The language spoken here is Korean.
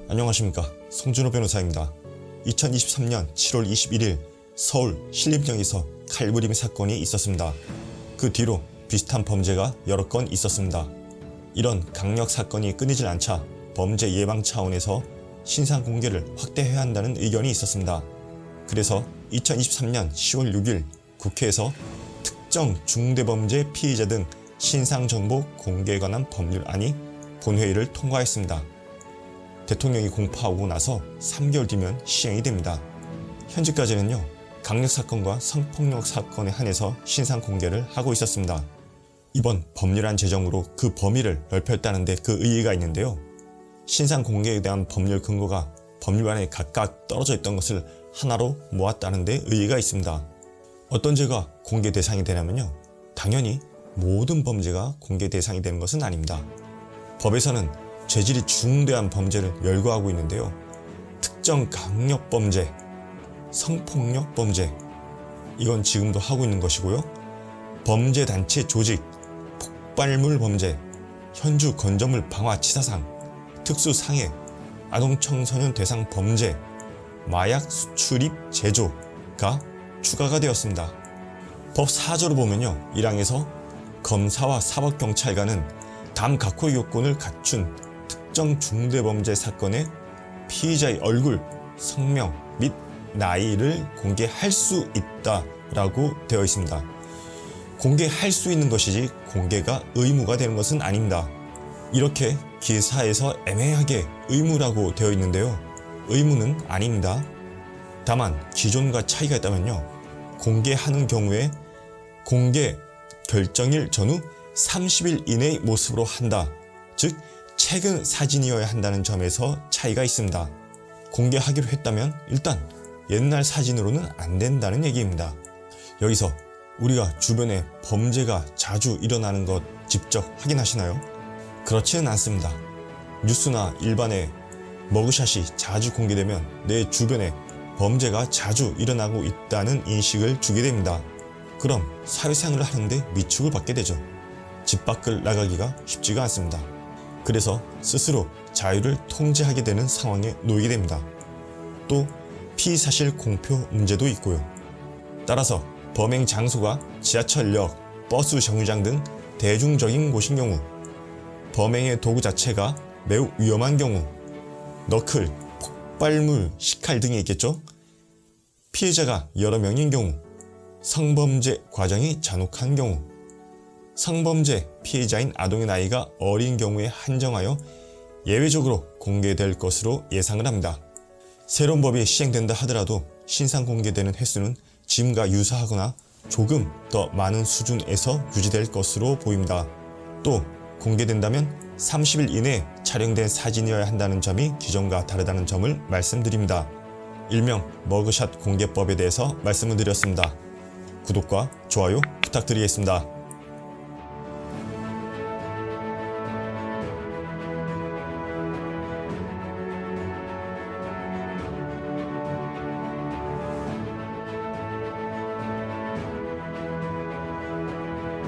안녕하십니까, 송준호 변호사입니다. 2023년 7월 21일 서울 신림역에서 칼부림 사건이 있었습니다. 그 뒤로 비슷한 범죄가 여러 건 있었습니다. 이런 강력 사건이 끊이질 않자 범죄 예방 차원에서 신상 공개를 확대해야 한다는 의견이 있었습니다. 그래서 2023년 10월 6일 국회에서 특정 중대범죄 피의자 등 신상 정보 공개에 관한 법률안이 본회의를 통과했습니다. 대통령이 공포하고 나서 3개월 뒤면 시행이 됩니다. 현재까지는요, 강력 사건과 성폭력 사건에 한해서 신상 공개를 하고 있었습니다. 이번 법률안 제정으로 그 범위를 넓혔다는데 그 의의가 있는데요. 신상 공개에 대한 법률 근거가 법률안에 각각 떨어져 있던 것을 하나로 모았다는데 의의가 있습니다. 어떤 죄가 공개 대상이 되냐면요, 당연히 모든 범죄가 공개 대상이 되는 것은 아닙니다. 법에서는 죄질이 중대한 범죄를 열거하고 있는데요. 특정 강력 범죄, 성폭력 범죄, 이건 지금도 하고 있는 것이고요. 범죄 단체 조직, 폭발물 범죄, 현주 건조물 방화 치사상, 특수상해, 아동청소년 대상 범죄, 마약 수출입 제조가 추가가 되었습니다. 법 4조를 보면요, 1항에서 검사와 사법경찰관은 다음 각호의 요건을 갖춘 특정 중대범죄 사건의 피의자의 얼굴, 성명 및 나이를 공개할 수 있다라고 되어 있습니다. 공개할 수 있는 것이지 공개가 의무가 되는 것은 아닙니다. 이렇게 기사에서 애매하게 의무라고 되어 있는데요, 의무는 아닙니다. 다만 기존과 차이가 있다면요, 공개하는 경우에 공개 결정일 전후 30일 이내의 모습으로 한다, 즉 최근 사진이어야 한다는 점에서 차이가 있습니다. 공개하기로 했다면 일단 옛날 사진으로는 안 된다는 얘기입니다. 여기서 우리가 주변에 범죄가 자주 일어나는 것 직접 확인하시나요? 그렇지는 않습니다. 뉴스나 일반에 머그샷이 자주 공개되면 내 주변에 범죄가 자주 일어나고 있다는 인식을 주게 됩니다. 그럼 사회생활을 하는데 위축을 받게 되죠. 집 밖을 나가기가 쉽지가 않습니다. 그래서 스스로 자유를 통제하게 되는 상황에 놓이게 됩니다. 또 피의사실 공표 문제도 있고요. 따라서 범행 장소가 지하철역, 버스 정류장 등 대중적인 곳인 경우, 범행의 도구 자체가 매우 위험한 경우, 너클, 폭발물, 식칼 등이 있겠죠. 피해자가 여러 명인 경우, 성범죄 과정이 잔혹한 경우, 성범죄 피해자인 아동의 나이가 어린 경우에 한정하여 예외적으로 공개될 것으로 예상을 합니다. 새로운 법이 시행된다 하더라도 신상 공개되는 횟수는 지금과 유사하거나 조금 더 많은 수준에서 유지될 것으로 보입니다. 또 공개된다면 30일 이내에 촬영된 사진이어야 한다는 점이 기존과 다르다는 점을 말씀드립니다. 일명 머그샷 공개법에 대해서 말씀을 드렸습니다. 구독과 좋아요 부탁드리겠습니다.